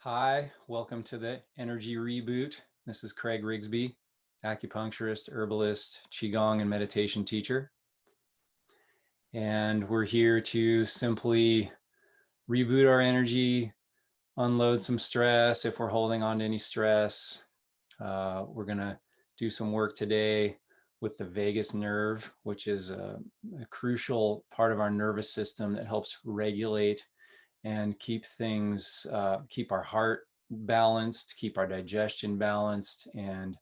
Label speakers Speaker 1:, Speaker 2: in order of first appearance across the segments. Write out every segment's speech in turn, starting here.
Speaker 1: Hi, welcome to the Energy Reboot. This is Craig Rigsby, acupuncturist, herbalist, Qigong, and meditation teacher. And we're here to simply reboot our energy, unload some stress if we're holding on to any stress. We're going to do some work today with the vagus nerve, which is a crucial part of our nervous system that helps regulate and keep things, keep our heart balanced, keep our digestion balanced, and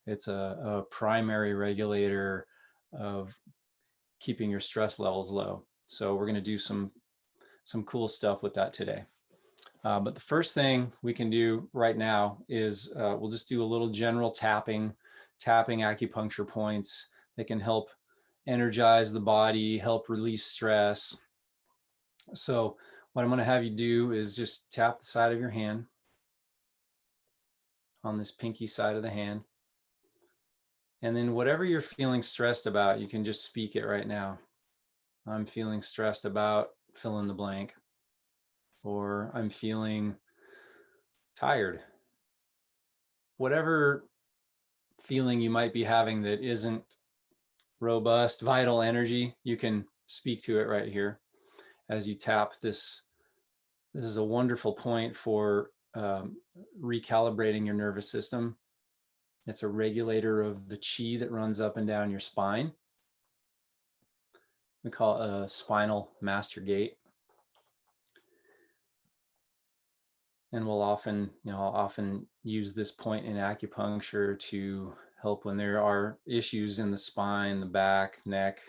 Speaker 1: it's a primary regulator of keeping your stress levels low. So we're going to do some cool stuff with that today. But the first thing we can do right now is we'll just do a little general tapping acupuncture points that can help energize the body, help release stress. So what I'm going to have you do is just tap the side of your hand on this pinky side of the hand. And then whatever you're feeling stressed about, you can just speak it right now. I'm feeling stressed about fill in the blank, or I'm feeling tired. Whatever feeling you might be having that isn't robust, vital energy, you can speak to it right here as you tap this. This is a wonderful point for recalibrating your nervous system. It's a regulator of the chi that runs up and down your spine. We call it a spinal master gate. And we'll often, I'll often use this point in acupuncture to help when there are issues in the spine, the back, neck.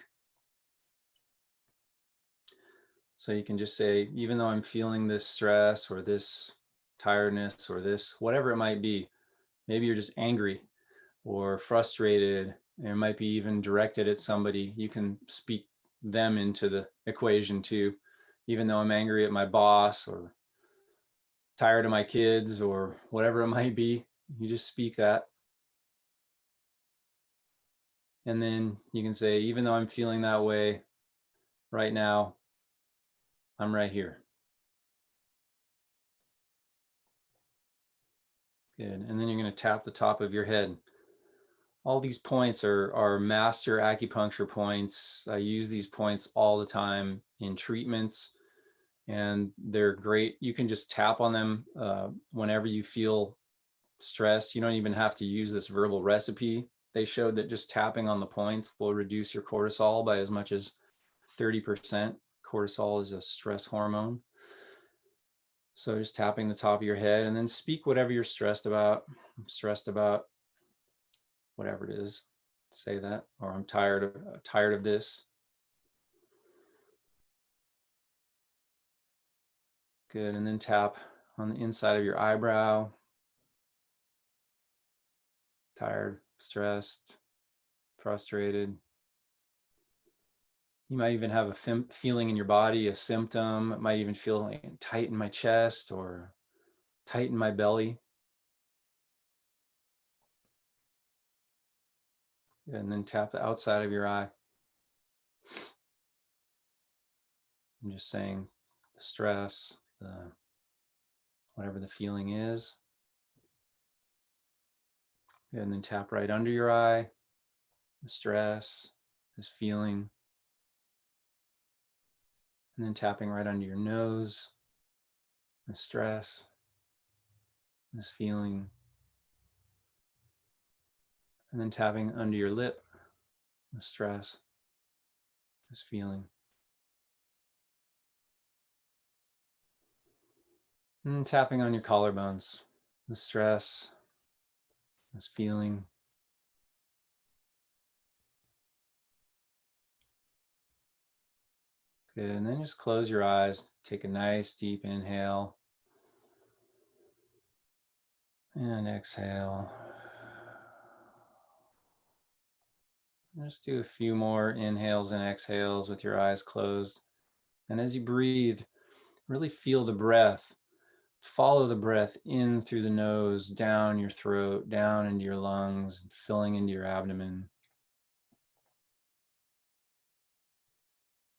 Speaker 1: So you can just say, even though I'm feeling this stress or this tiredness or this, whatever it might be, maybe you're just angry or frustrated, it might be even directed at somebody, you can speak them into the equation too. Even though I'm angry at my boss or tired of my kids or whatever it might be, you just speak that. And then you can say, even though I'm feeling that way right now, I'm right here. Good. And then you're going to tap the top of your head. All these points are master acupuncture points. I use these points all the time in treatments, and they're great. You can just tap on them whenever you feel stressed. You don't even have to use this verbal recipe. They showed that just tapping on the points will reduce your cortisol by as much as 30%. Cortisol is a stress hormone. So just tapping the top of your head and then speak whatever you're stressed about. I'm stressed about whatever it is. Say that, or I'm tired of this. Good, and then tap on the inside of your eyebrow. Tired, stressed, frustrated. You might even have a feeling in your body, a symptom. It might even feel like tight in my chest or tight in my belly. And then tap the outside of your eye. I'm just saying the stress, whatever the feeling is. And then tap right under your eye, the stress, this feeling. And then tapping right under your nose, the stress, this feeling. And then tapping under your lip, the stress, this feeling. And then tapping on your collarbones, the stress, this feeling. Good, and then just close your eyes. Take a nice deep inhale. And exhale. Just do a few more inhales and exhales with your eyes closed. And as you breathe, really feel the breath. Follow the breath in through the nose, down your throat, down into your lungs, and filling into your abdomen.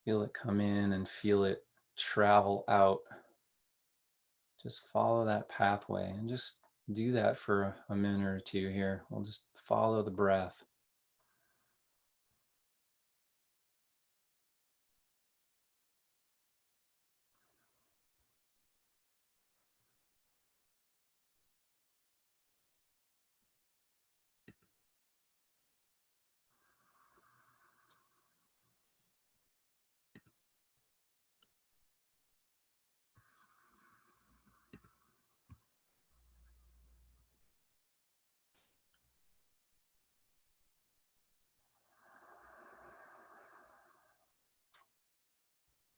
Speaker 1: Feel it come in and feel it travel out Just follow that pathway and just do that for a minute or two here. We'll just follow the breath.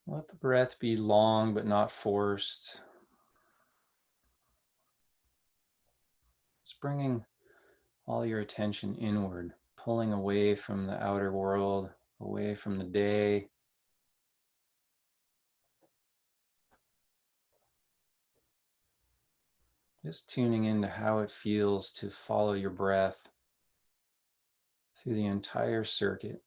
Speaker 1: Let the breath be long but not forced. Just bringing all your attention inward, pulling away from the outer world, away from the day. Just tuning into how it feels to follow your breath through the entire circuit.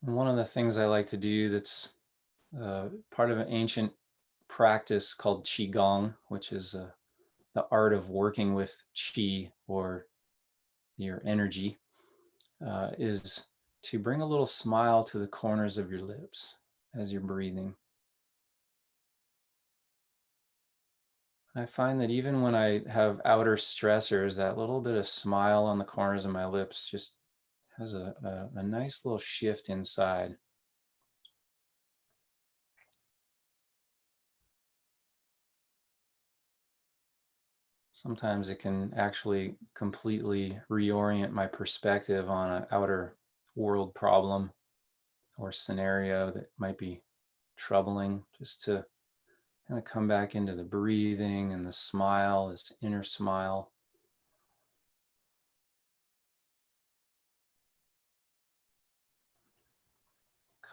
Speaker 1: And one of the things I like to do that's part of an ancient practice called Qigong, which is the art of working with Qi, or your energy, is to bring a little smile to the corners of your lips as you're breathing. I find that even when I have outer stressors, that little bit of smile on the corners of my lips just has a nice little shift inside. Sometimes it can actually completely reorient my perspective on an outer world problem or scenario that might be troubling, just to kind of come back into the breathing and the smile, this inner smile.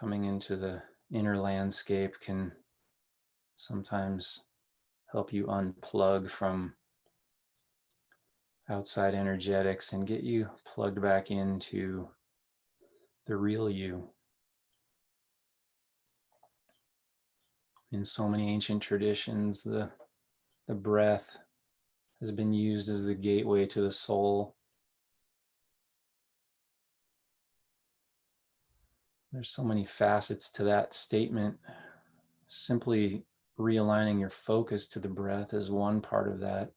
Speaker 1: Coming into the inner landscape can sometimes help you unplug from outside energetics and get you plugged back into the real you. In so many ancient traditions, the breath has been used as the gateway to the soul. There's so many facets to that statement. Simply realigning your focus to the breath is one part of that,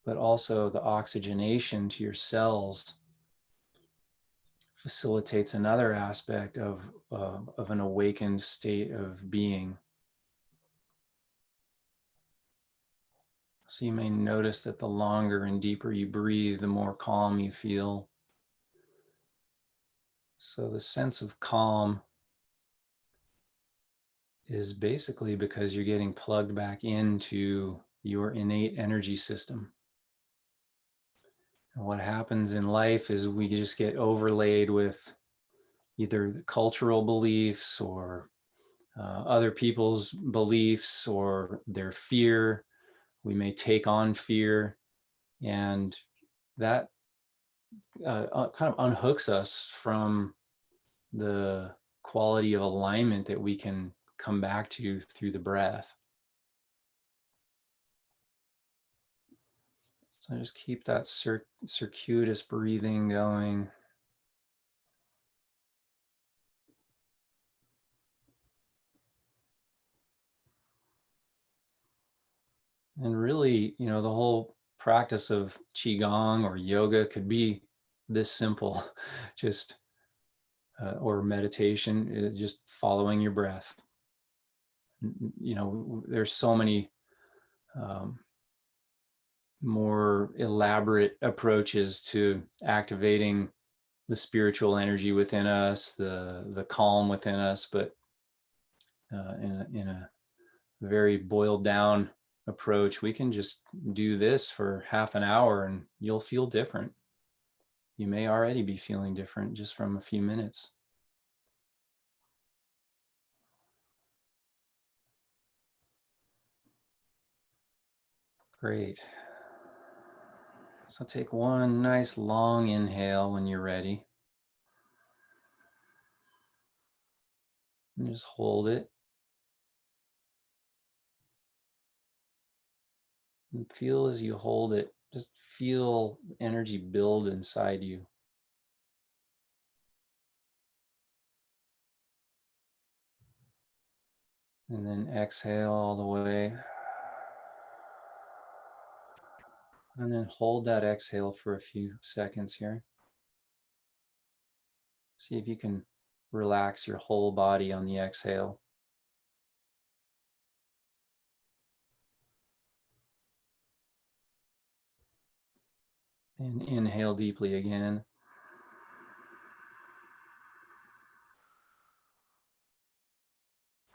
Speaker 1: but also the oxygenation to your cells facilitates another aspect of an awakened state of being. So you may notice that the longer and deeper you breathe, the more calm you feel. So the sense of calm is basically because you're getting plugged back into your innate energy system. And what happens in life is we just get overlaid with either the cultural beliefs or other people's beliefs or their fear. We may take on fear, and that kind of unhooks us from the quality of alignment that we can come back to through the breath. So just keep that circuitous breathing going. And really, the whole practice of Qigong or yoga could be this simple, just, or meditation, just following your breath. There's so many more elaborate approaches to activating the spiritual energy within us, the calm within us, but in a very boiled down approach, we can just do this for half an hour and you'll feel different. You may already be feeling different just from a few minutes. Great. So take one nice long inhale when you're ready. And just hold it. And feel as you hold it, just feel energy build inside you. And then exhale all the way. And then hold that exhale for a few seconds here. See if you can relax your whole body on the exhale. And inhale deeply again.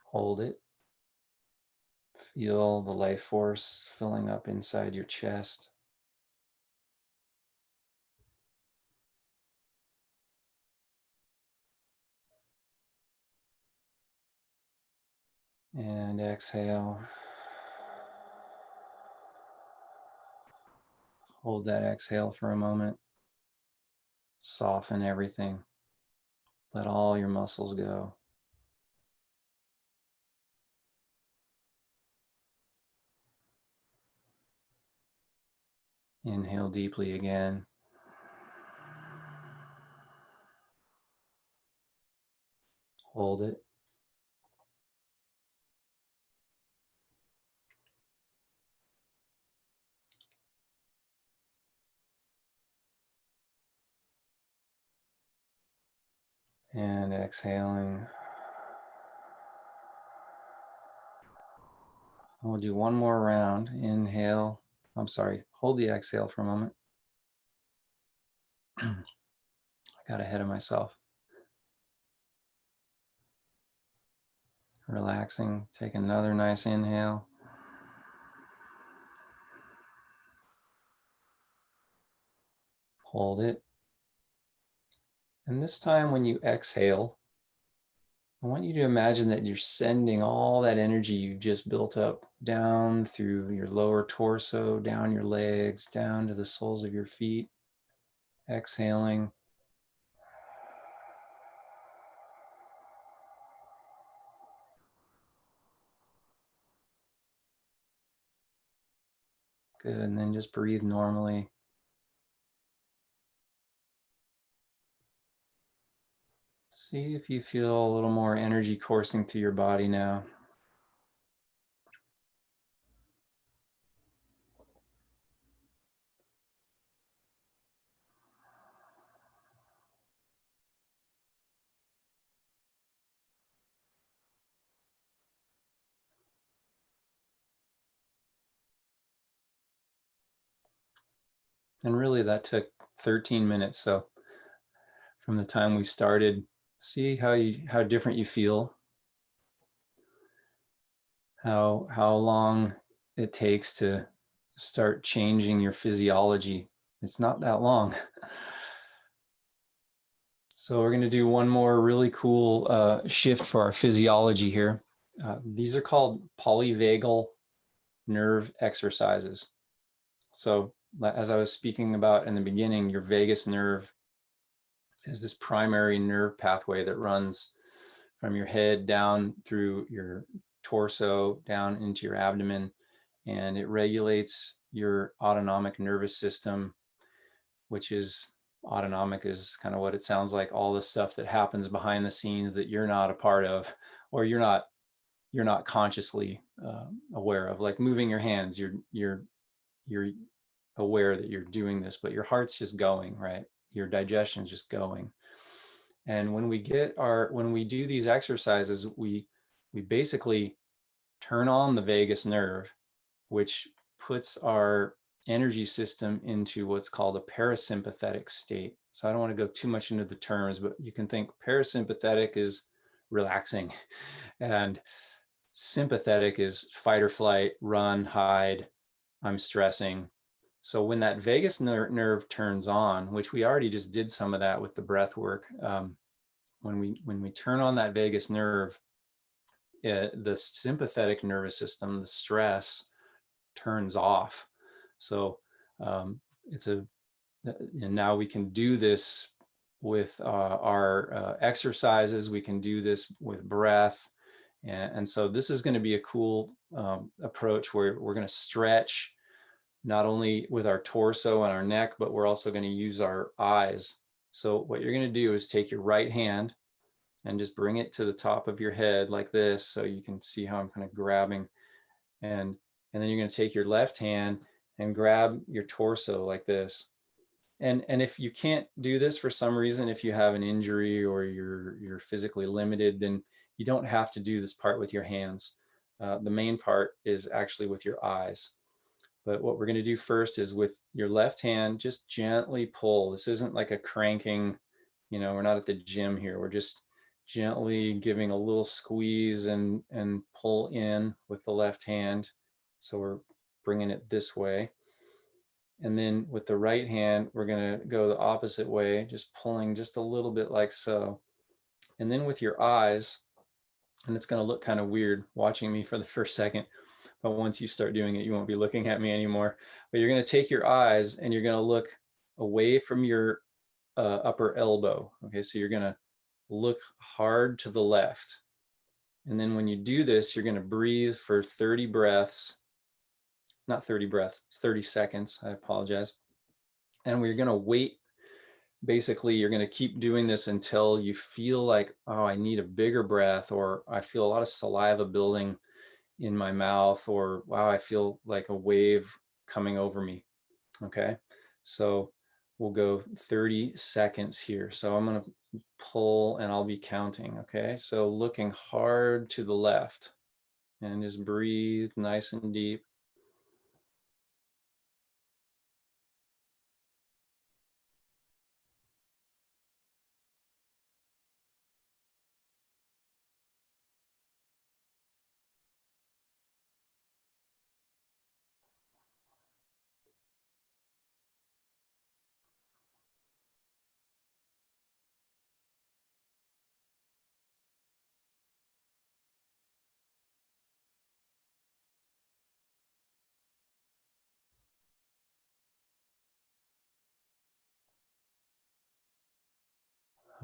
Speaker 1: Hold it. Feel the life force filling up inside your chest. And exhale. Hold that exhale for a moment. Soften everything. Let all your muscles go. Inhale deeply again. Hold it. And exhaling. We'll do one more round. Inhale. I'm sorry. Hold the exhale for a moment. I got ahead of myself. Relaxing. Take another nice inhale. Hold it. And this time when you exhale, I want you to imagine that you're sending all that energy you've just built up down through your lower torso, down your legs, down to the soles of your feet. Exhaling. Good, and then just breathe normally. See if you feel a little more energy coursing through your body now. And really that took 13 minutes. So from the time we started, see how different you feel, how long it takes to start changing your physiology. It's not that long. So we're going to do one more really cool shift for our physiology here. These are called polyvagal nerve exercises. So as I was speaking about in the beginning, your vagus nerve is this primary nerve pathway that runs from your head down through your torso, down into your abdomen, and it regulates your autonomic nervous system, which is autonomic is kind of what it sounds like, all the stuff that happens behind the scenes that you're not a part of, or you're not consciously aware of, like moving your hands. You're aware that you're doing this, but your heart's just going, right? Your digestion's just going. And when we do these exercises, we basically turn on the vagus nerve, which puts our energy system into what's called a parasympathetic state. So I don't want to go too much into the terms, but you can think parasympathetic is relaxing and sympathetic is fight or flight, run, hide, I'm stressing. So when that vagus nerve turns on, which we already just did some of that with the breath work, when we turn on that vagus nerve, the sympathetic nervous system, the stress, turns off. So it's a and now we can do this with our exercises. We can do this with breath. And so this is going to be a cool approach where we're going to stretch not only with our torso and our neck, but we're also going to use our eyes. So what you're going to do is take your right hand and just bring it to the top of your head like this. So you can see how I'm kind of grabbing, and then you're going to take your left hand and grab your torso like this. And if you can't do this for some reason, if you have an injury or you're physically limited, then you don't have to do this part with your hands. The main part is actually with your eyes. But what we're going to do first is with your left hand, just gently pull. This isn't like a cranking, we're not at the gym here. We're just gently giving a little squeeze and pull in with the left hand. So we're bringing it this way. And then with the right hand, we're going to go the opposite way, just pulling just a little bit like so. And then with your eyes, and it's going to look kind of weird watching me for the first second, but once you start doing it, you won't be looking at me anymore. But you're going to take your eyes and you're going to look away from your upper elbow. Okay, so you're going to look hard to the left. And then when you do this, you're going to breathe for 30 breaths, not 30 breaths, 30 seconds. I apologize. And we're going to wait. Basically, you're going to keep doing this until you feel like, oh, I need a bigger breath, or I feel a lot of saliva building in my mouth, or wow, I feel like a wave coming over me. Okay, so we'll go 30 seconds here. So I'm going to pull and I'll be counting. Okay, so looking hard to the left and just breathe nice and deep.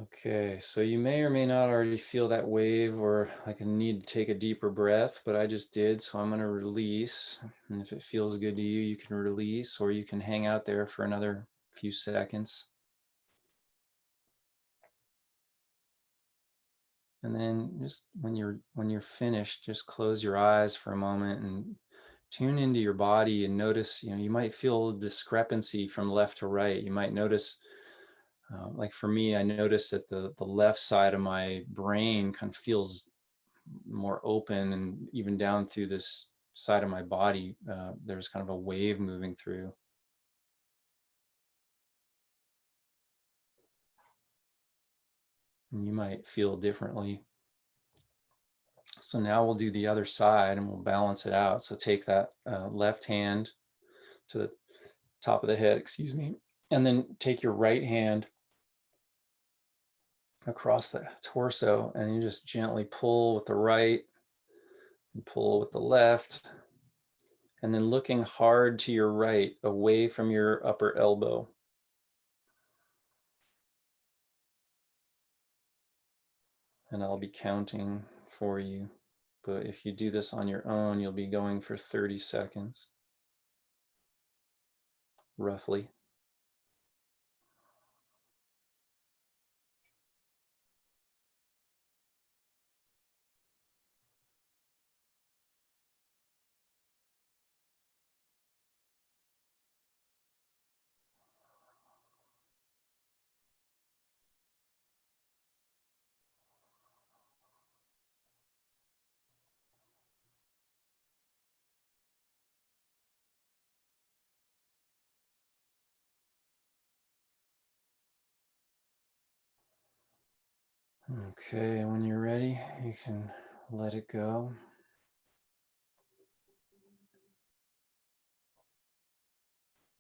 Speaker 1: Okay, so you may or may not already feel that wave or like a need to take a deeper breath, but I just did, so I'm going to release. And if it feels good to you, you can release, or you can hang out there for another few seconds. And then just when you're finished, just close your eyes for a moment and tune into your body and notice, you might feel a discrepancy from left to right. You might notice, like for me, I noticed that the left side of my brain kind of feels more open, and even down through this side of my body, there's kind of a wave moving through. And you might feel differently. So now we'll do the other side and we'll balance it out. So take that left hand to the top of the head, excuse me, and then take your right hand across the torso and you just gently pull with the right and pull with the left, and then looking hard to your right, away from your upper elbow. And I'll be counting for you. But if you do this on your own, you'll be going for 30 seconds, roughly. Okay, when you're ready, you can let it go.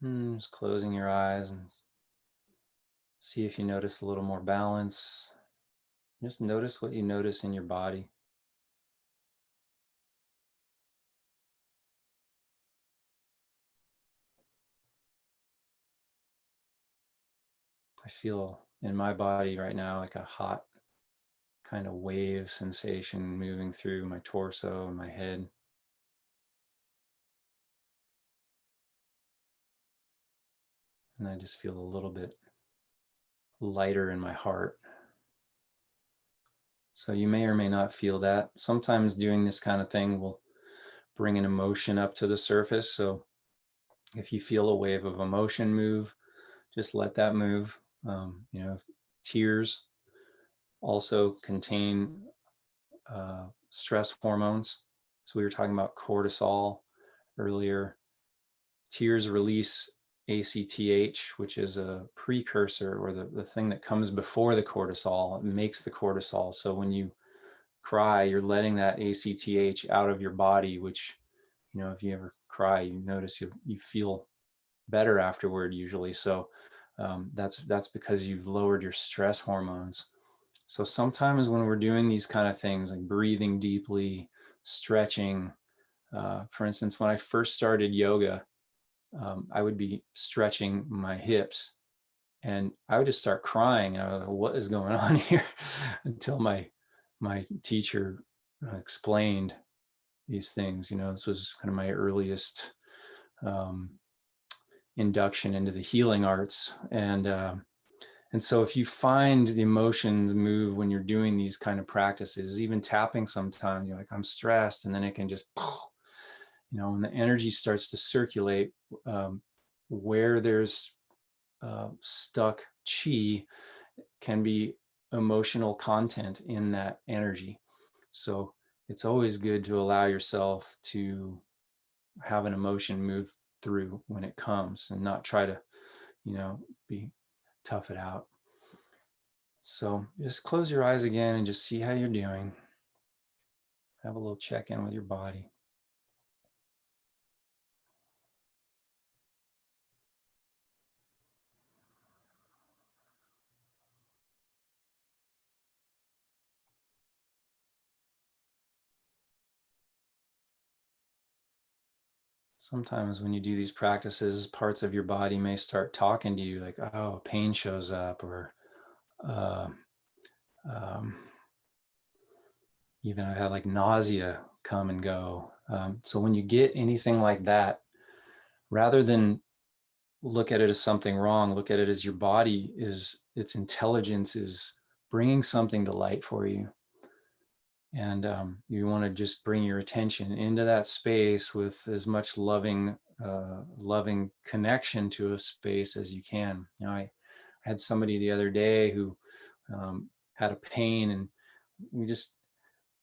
Speaker 1: Just closing your eyes and see if you notice a little more balance. Just notice what you notice in your body. I feel in my body right now like a hot kind of wave sensation moving through my torso and my head. And I just feel a little bit lighter in my heart. So you may or may not feel that. Sometimes doing this kind of thing will bring an emotion up to the surface. So if you feel a wave of emotion move, just let that move. Tears also contain stress hormones. So we were talking about cortisol earlier. Tears release ACTH, which is a precursor, or the thing that comes before the cortisol. It makes the cortisol. So when you cry, you're letting that ACTH out of your body, which, if you ever cry, you notice you feel better afterward usually. So that's because you've lowered your stress hormones. So sometimes when we're doing these kind of things like breathing deeply, stretching, for instance, when I first started yoga, I would be stretching my hips and I would just start crying. And I was like, what is going on here? Until my teacher explained these things. This was kind of my earliest um, induction into the healing arts. And so if you find the emotions move when you're doing these kind of practices, even tapping sometimes, you're like, I'm stressed, and then it can just, when the energy starts to circulate, where there's stuck chi can be emotional content in that energy. So it's always good to allow yourself to have an emotion move through when it comes and not try to, be tough it out. So just close your eyes again and just see how you're doing. Have a little check-in with your body. Sometimes when you do these practices, parts of your body may start talking to you like, oh, pain shows up, or uh, um, even I've had like nausea come and go. So when you get anything like that, rather than look at it as something wrong, look at it as your body its intelligence is bringing something to light for you. And you want to just bring your attention into that space with as much loving connection to a space as you can. I had somebody the other day who had a pain, and we just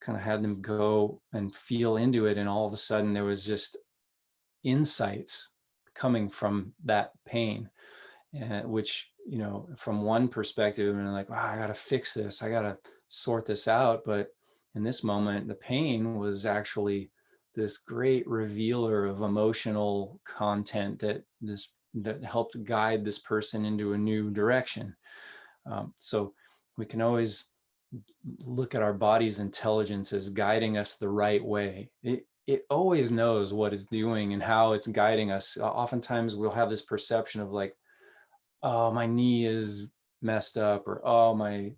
Speaker 1: kind of had them go and feel into it, and all of a sudden there was just insights coming from that pain, which, from one perspective, and like, wow, I got to fix this, I got to sort this out. But in this moment, the pain was actually this great revealer of emotional content that helped guide this person into a new direction. So we can always look at our body's intelligence as guiding us the right way. It always knows what it's doing and how it's guiding us. Oftentimes we'll have this perception of like, oh, my knee is messed up, or oh, my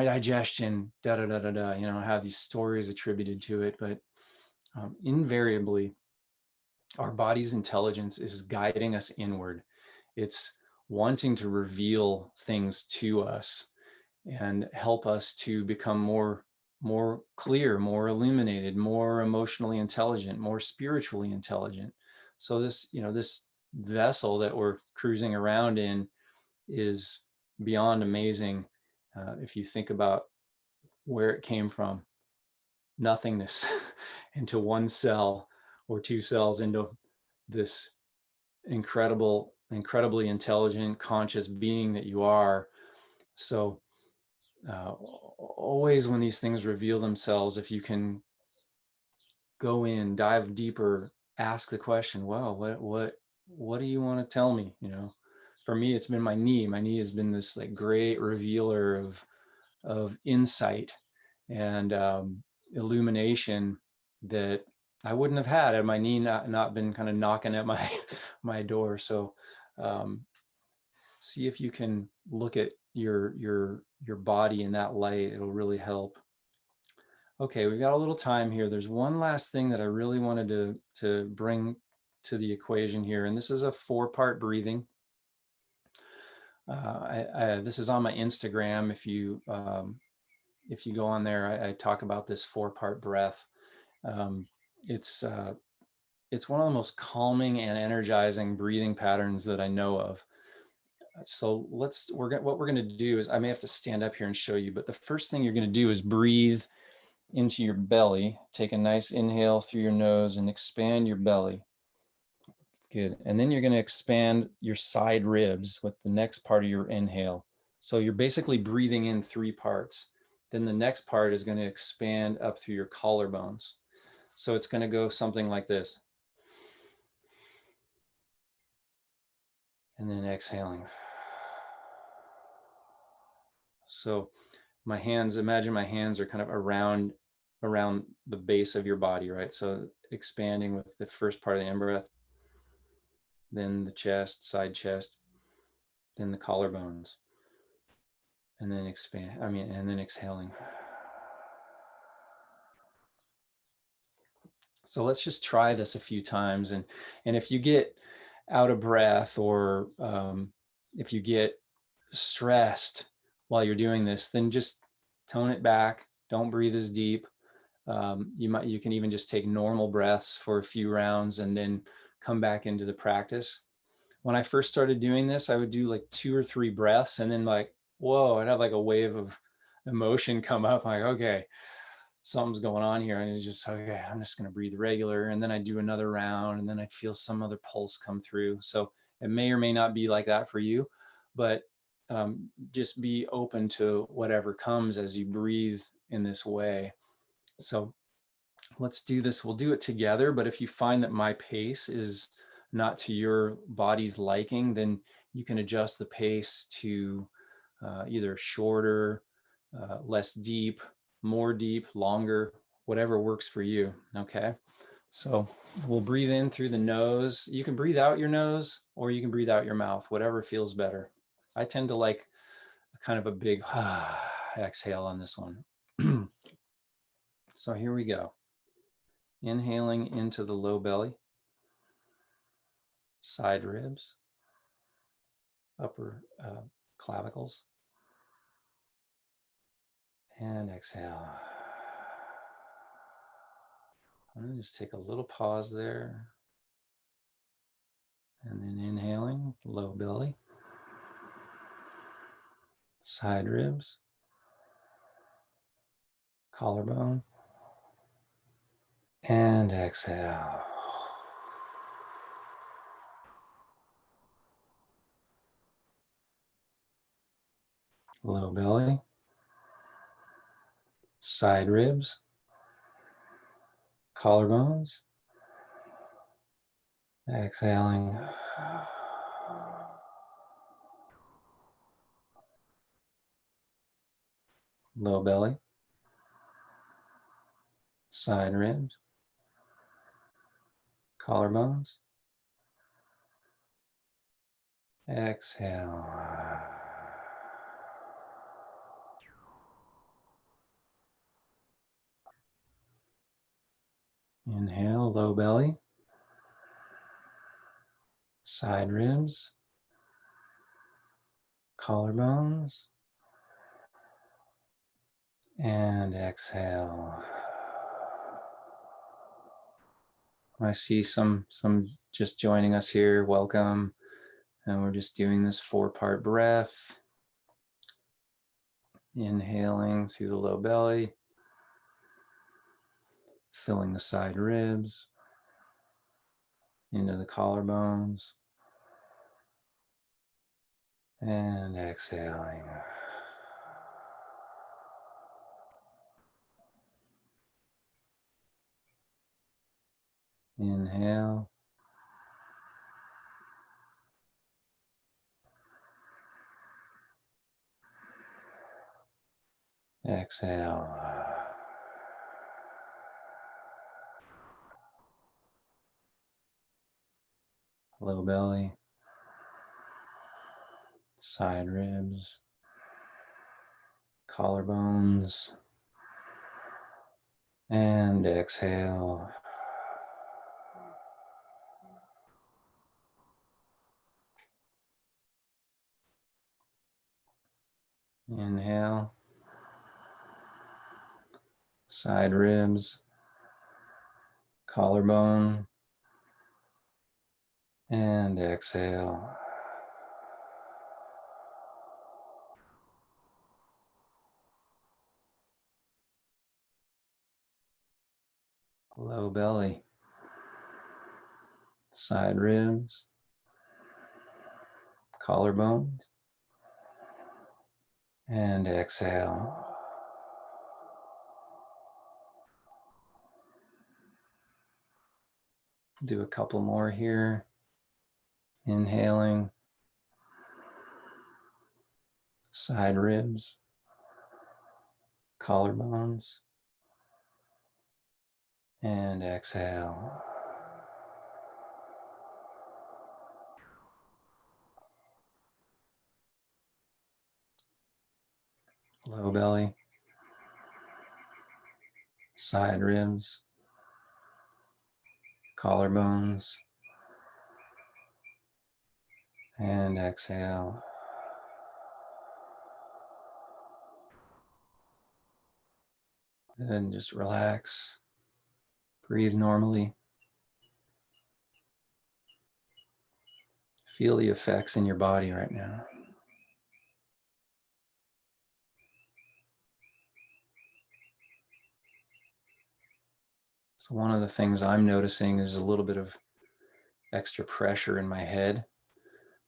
Speaker 1: digestion, da da da da da. Have these stories attributed to it, but invariably, our body's intelligence is guiding us inward. It's wanting to reveal things to us and help us to become more clear, more illuminated, more emotionally intelligent, more spiritually intelligent. So this vessel that we're cruising around in is beyond amazing. If you think about where it came from, nothingness, into one cell or two cells, into this incredibly intelligent, conscious being that you are. So always when these things reveal themselves, if you can go in, dive deeper, ask the question, well, what what do you want to tell me? For me, it's been my knee. My knee has been this like great revealer of insight and illumination that I wouldn't have had my knee not been kind of knocking at my my door. So um, see if you can look at your body in that light. It'll really help. Okay, we've got a little time here. There's one last thing that I really wanted to bring to the equation here, and this is a 4-part breathing. This is on my Instagram. If you go on there, I talk about this 4-part breath. Um, it's it's one of the most calming and energizing breathing patterns that I know of. So what we're going to do is, I may have to stand up here and show you, but the first thing you're going to do is breathe into your belly. Take a nice inhale through your nose and expand your belly. Good. And then you're going to expand your side ribs with the next part of your inhale. So you're basically breathing in 3 parts. Then the next part is going to expand up through your collarbones. So it's going to go something like this. And then exhaling. So my hands, imagine my hands are kind of around the base of your body, right? So expanding with the first part of the in-breath, then the chest, side chest, then the collarbones, and then and then exhaling. So let's just try this a few times. And if you get out of breath or if you get stressed while you're doing this, then just tone it back. Don't breathe as deep. You can even just take normal breaths for a few rounds and then come back into the practice. When I first started doing this, I would do like 2 or 3 breaths and then like, whoa, I'd have like a wave of emotion come up. Like, okay, something's going on here. And it's just, okay, I'm just going to breathe regular. And then I'd do another round and then I'd feel some other pulse come through. So it may or may not be like that for you, but just be open to whatever comes as you breathe in this way. So let's do this. We'll do it together. But if you find that my pace is not to your body's liking, then you can adjust the pace to either shorter, less deep, more deep, longer, whatever works for you. Okay. So we'll breathe in through the nose. You can breathe out your nose or you can breathe out your mouth, whatever feels better. I tend to like kind of a big exhale on this one. So here we go. Inhaling into the low belly, side ribs, upper clavicles, and exhale. I'm going to just take a little pause there. And then inhaling, low belly, side ribs, collarbone, and exhale. Low belly, side ribs, collarbones, exhaling. Low belly, side ribs, collarbones, exhale. Inhale, low belly, side ribs, collarbones, and exhale. I see some just joining us here. Welcome. And we're just doing this 4-part breath. Inhaling through the low belly, filling the side ribs, into the collarbones, and exhaling. Inhale, Exhale. Low belly, side ribs, collarbones, and exhale. Inhale, side ribs, collarbone, and exhale. Low belly, side ribs, collarbones, and exhale. Do a couple more here. Inhaling, side ribs, collarbones, and exhale. Low belly, side ribs, collarbones, and exhale. Then just relax, breathe normally. Feel the effects in your body right now. So one of the things I'm noticing is a little bit of extra pressure in my head,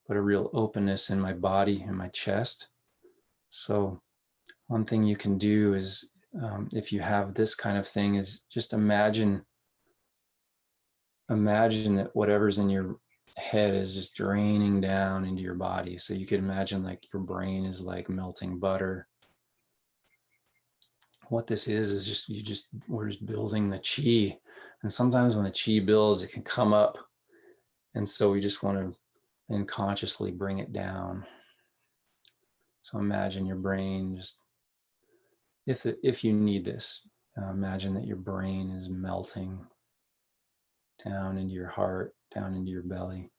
Speaker 1: but a real openness in my body and my chest. So one thing you can do is, if you have this kind of thing, is just imagine that whatever's in your head is just draining down into your body. So you could imagine like your brain is like melting butter. What this is just we're just building the chi. And sometimes when the chi builds, it can come up. And so we just want to then consciously bring it down. So imagine your brain just, if you need this, imagine that your brain is melting down into your heart, down into your belly.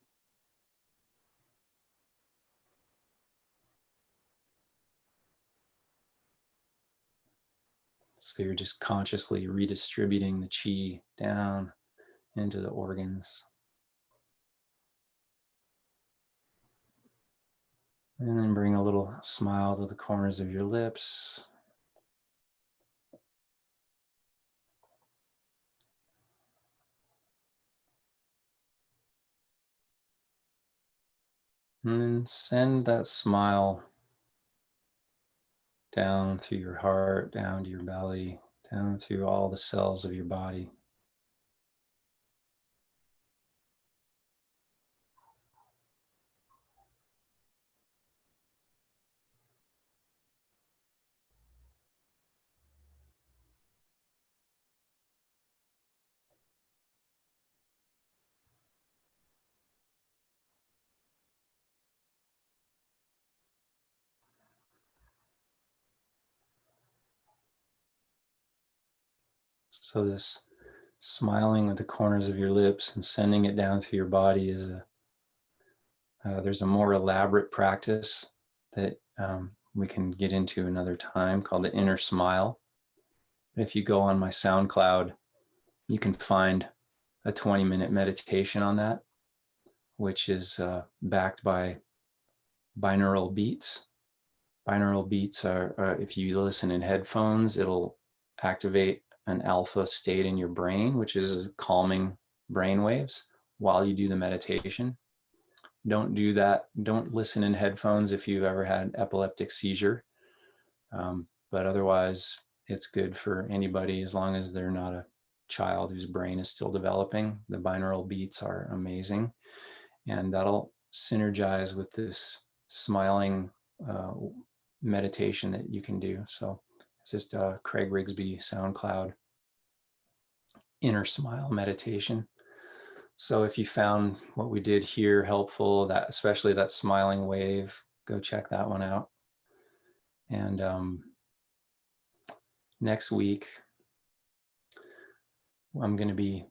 Speaker 1: So you're just consciously redistributing the chi down into the organs. And then bring a little smile to the corners of your lips. And then send that smile down through your heart, down to your belly, down through all the cells of your body. So this smiling with the corners of your lips and sending it down through your body is there's a more elaborate practice that we can get into another time called the inner smile. If you go on my SoundCloud, you can find a 20-minute meditation on that, which is backed by binaural beats. Binaural beats are, if you listen in headphones, it'll activate an alpha state in your brain, which is calming brain waves while you do the meditation. Don't do that. Don't listen in headphones if you've ever had an epileptic seizure. But otherwise, it's good for anybody as long as they're not a child whose brain is still developing. The binaural beats are amazing. And that'll synergize with this smiling meditation that you can do. So It's just Craig Rigsby SoundCloud, Inner Smile Meditation. So if you found what we did here helpful, that especially that smiling wave, go check that one out. And next week, I'm going to be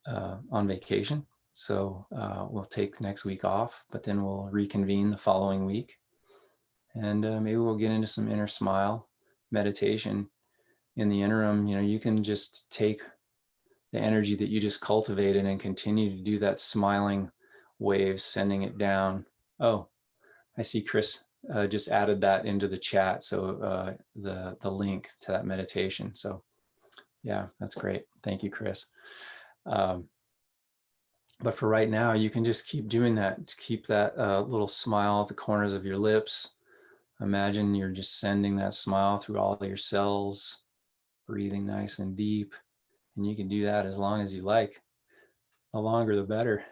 Speaker 1: on vacation. So we'll take next week off, but then we'll reconvene the following week. And maybe we'll get into some inner smile meditation. In the interim, you can just take the energy that you just cultivated and continue to do that smiling wave, sending it down. Oh, I see Chris just added that into the chat. So the link to that meditation. So yeah, that's great. Thank you, Chris. But for right now, you can just keep doing that. Keep that little smile at the corners of your lips. Imagine you're just sending that smile through all of your cells, breathing nice and deep. And you can do that as long as you like. The longer, the better.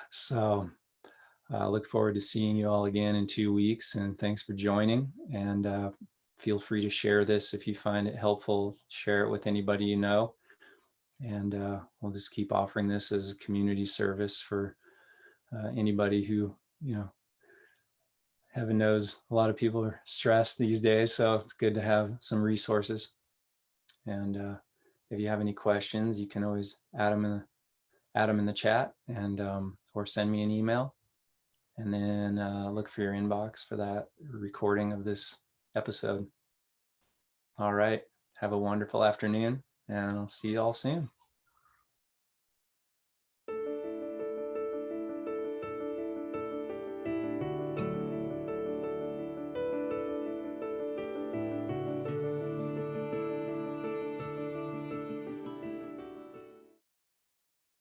Speaker 1: So I look forward to seeing you all again in 2 weeks. And thanks for joining. And feel free to share this if you find it helpful. Share it with anybody you know. And we'll just keep offering this as a community service for anybody who, heaven knows a lot of people are stressed these days. So it's good to have some resources. And if you have any questions, you can always add them in the chat, and or send me an email, and then look for your inbox for that recording of this episode. All right. Have a wonderful afternoon, and I'll see you all soon.